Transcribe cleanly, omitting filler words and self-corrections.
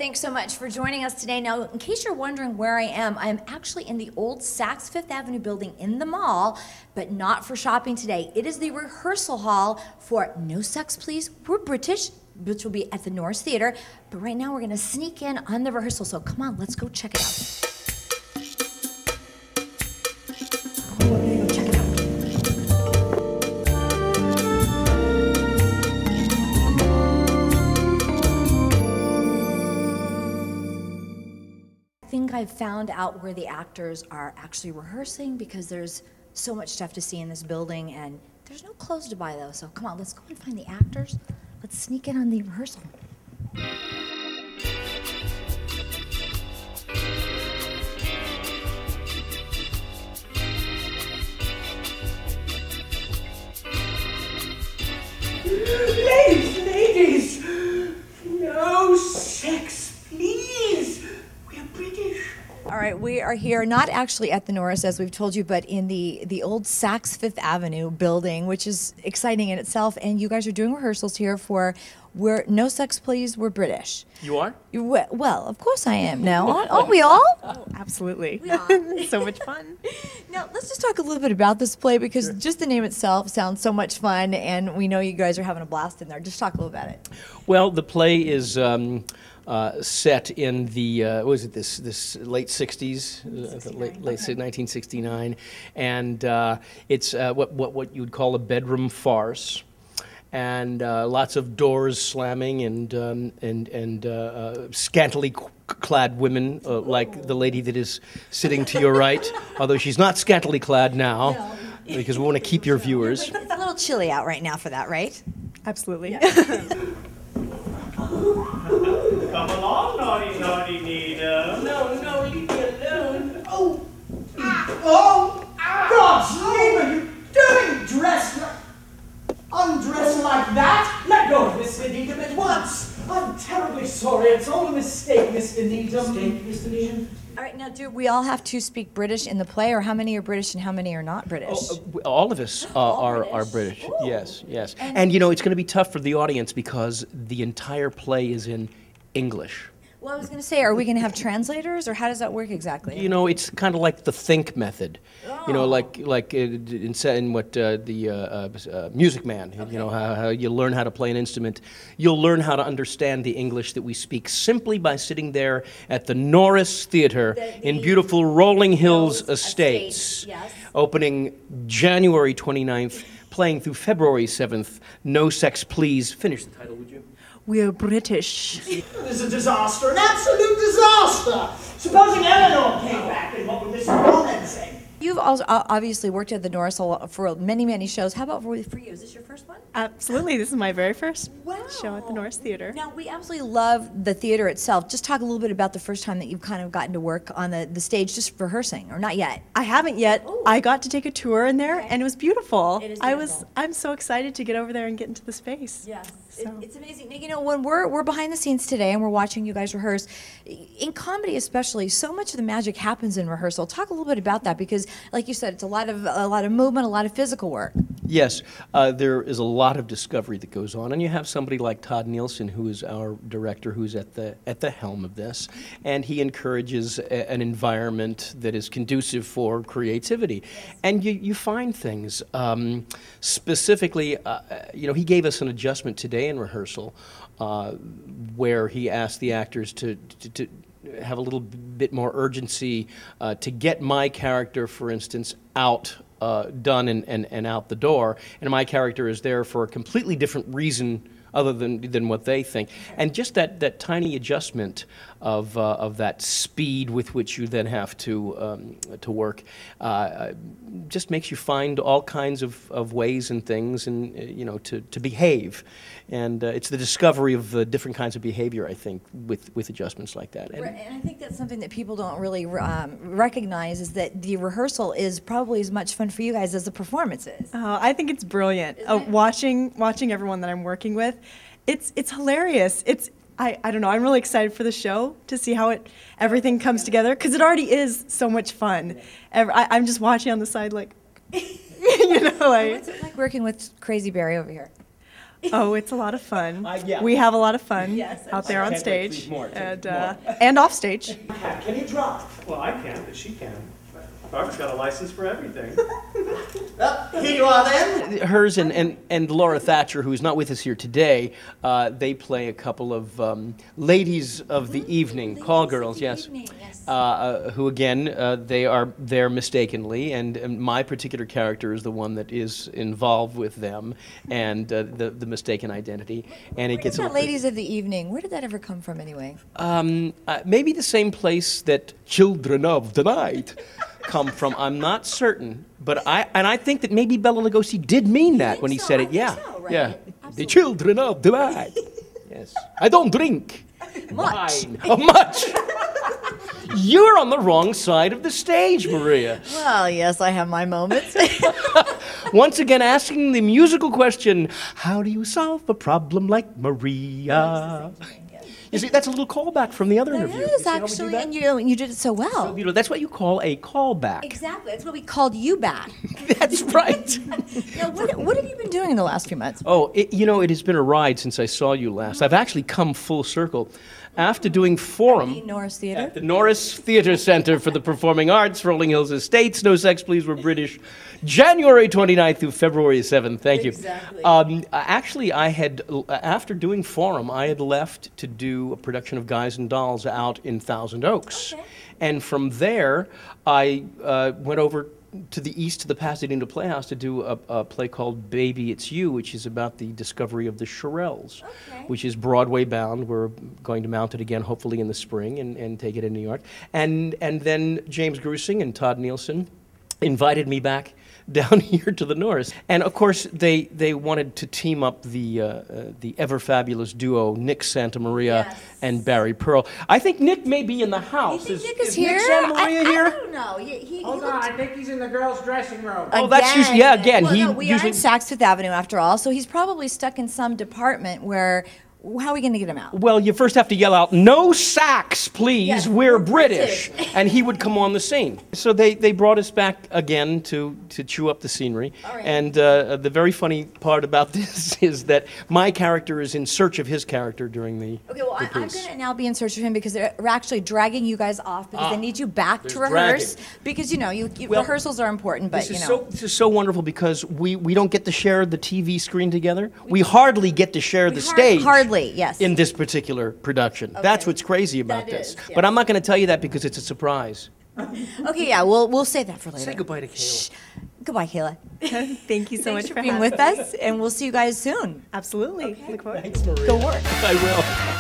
thanks so much for joining us today. Now, in case you're wondering where I am actually in the old Saks Fifth Avenue building in the mall, but not for shopping today. It is the rehearsal hall for No Sex Please, We're British, which will be at the Norris Theater. But right now, we're going to sneak in on the rehearsal, so come on, let's go check it out. I think I've found out where the actors are actually rehearsing because there's so much stuff to see in this building and there's no clothes to buy though, so come on, let's go and find the actors. Let's sneak in on the rehearsal. Ladies, no sex, please. We're British. All right, we are here, not actually at the Norris, as we've told you, but in the old Saks Fifth Avenue building, which is exciting in itself. And you guys are doing rehearsals here for We're No Sex Please, We're British. You are? Well, of course I am now. Aren't we all? Oh, absolutely. We are. So much fun. Now, let's just talk a little bit about this play because just the name itself sounds so much fun, and we know you guys are having a blast in there. Just talk a little about it. Well, the play is set in the what was it, this late 60s, late 1969, and it's what you would call a bedroom farce. And lots of doors slamming and scantily clad women, like the lady that is sitting to your right, although she's not scantily clad now, because we want to keep your viewers. It's a little chilly out right now for that, right? Absolutely. Come along, naughty Nina. No, leave me alone. Oh, God's name, are you doing? Undressed like that? Let go of Mr. Needham at once. I'm terribly sorry. It's all a mistake, Mr. Needham. Mr. Needham. All right, now, do we all have to speak British in the play, or how many are British and how many are not British? All of us are British. Ooh. Yes. And you know, it's going to be tough for the audience because the entire play is in English. Well, I was going to say, are we going to have translators, or how does that work exactly? You know, it's kind of like the think method. Oh. You know, like in what the Music Man. Okay. You know, how you learn how to play an instrument. You'll learn how to understand the English that we speak simply by sitting there at the Norris Theater in beautiful Rolling Hills Estates, yes. Opening January 29th, playing through February 7th. No Sex Please. Finish the title, would you? We're British. This is a disaster, an absolute disaster. Supposing Eleanor came back, and what would Mr. Ronan say? You've also obviously worked at the Norris for many shows. How about for you? Is this your first one? Absolutely. This is my very first show at the Norris Theater. Now, we absolutely love the theater itself. Just talk a little bit about the first time that you've kind of gotten to work on the stage, just rehearsing, or not yet? I haven't yet. Ooh. I got to take a tour in there, okay. and it was beautiful. It is beautiful. I'm so excited to get over there and get into the space. Yes. So. It's amazing. You know, when we're behind the scenes today and we're watching you guys rehearse, in comedy especially, so much of the magic happens in rehearsal. Talk a little bit about that because, like you said, it's a lot of movement, a lot of physical work. Yes, there is a lot of discovery that goes on, and you have somebody like Todd Nielsen, who is our director, who's at the helm of this, and he encourages an environment that is conducive for creativity, and you find things. Specifically, you know, he gave us an adjustment today in rehearsal, where he asked the actors to have a little bit more urgency to get my character, for instance, out, done and out the door, and my character is there for a completely different reason other than what they think. And just that tiny adjustment of that speed with which you then have to work just makes you find all kinds of ways and things and you know to behave. And it's the discovery of different kinds of behavior, I think, with adjustments like that. And I think that's something that people don't really recognize is that the rehearsal is probably as much fun for you guys as the performance is. I think it's brilliant. Watching everyone that I'm working with, it's hilarious. I don't know. I'm really excited for the show to see how everything comes together because it already is so much fun. I'm just watching on the side like, you know, like. What's it like working with Crazy Barry over here? Oh, it's a lot of fun. Yeah. We have a lot of fun Yes, out there on Can't wait, stage please, more, and off stage. Cat, can you drive? Well, I can, but she can. Barbara's got a license for everything. Here you are then. Hers and Laura Thatcher, who's not with us here today, they play a couple of ladies of the evening, call girls, yes. Who again, they are there mistakenly, and my particular character is the one that is involved with them and the mistaken identity, and it gets a That little. ladies of the evening, where did that ever come from anyway? Maybe the same place that Children of the Night come from. I'm not certain, but I think that maybe Bela Lugosi did mean that when he said it. Yeah, right? yeah. Absolutely. The Children of the Night. Yes. I don't drink Much. wine. Much. You're on the wrong side of the stage, Maria. Well, yes, I have my moments. Once again, asking the musical question: how do you solve a problem like Maria? You see, that's a little callback from the other That interview. is You see how we do actually, that? and you did it so well. You know, that's what you call a callback. Exactly. That's what we called you back. That's right. Now, what have you been doing in the last few months? Oh, it has been a ride since I saw you last. I've actually come full circle. After doing Forum Norris Theater. at the Norris Theater Center for the Performing Arts, Rolling Hills Estates, No Sex Please, We're British, January 29th through February 7th. Thank you. Exactly. Actually, I had, after doing Forum, I had left to do a production of Guys and Dolls out in Thousand Oaks. Okay. And from there, I went over to the east to the Pasadena Playhouse to do a play called Baby It's You, which is about the discovery of the Shirelles, Okay. which is Broadway bound. We're going to mount it again, hopefully in the spring, and take it in New York. And then James Grusing and Todd Nielsen invited me back down here to the Norris. And of course, they wanted to team up the ever fabulous duo Nick Santamaria Yes. and Barry Pearl. I think Nick may be in the house. You think Nick is Nick here? Santamaria I here? don't know. He Hold on, I think he's in the girls' dressing room. Oh, that's usually, yeah, again, Well, he no, we usually. are in Saks Fifth Avenue after all, so he's probably stuck in some department where. How are we going to get him out? Well, you first have to yell out, "No sax, please, Yes, we're we're British." British. And he would come on the scene. So they brought us back again to chew up the scenery. All right. And the very funny part about this is that my character is in search of his character during the Okay, well, I'm going piece. to now be in search of him because we're actually dragging you guys off because they need you back to there's rehearse. dragging. Because, you know, Well, rehearsals are important, but, This is so wonderful because we don't get to share the TV screen together. We hardly get to share the stage. Hardly, yes. In this particular production. That's Okay. what's crazy about That this. is, But yes. I'm not going to tell you that because it's a surprise. Okay, yeah, we'll save that for later. Say goodbye to Kayla. Shh. Goodbye, Kayla. Thank you so Thanks much for for being having with us, and we'll see you guys soon. Absolutely. Look forward. Thanks, Maria. Go work. I will.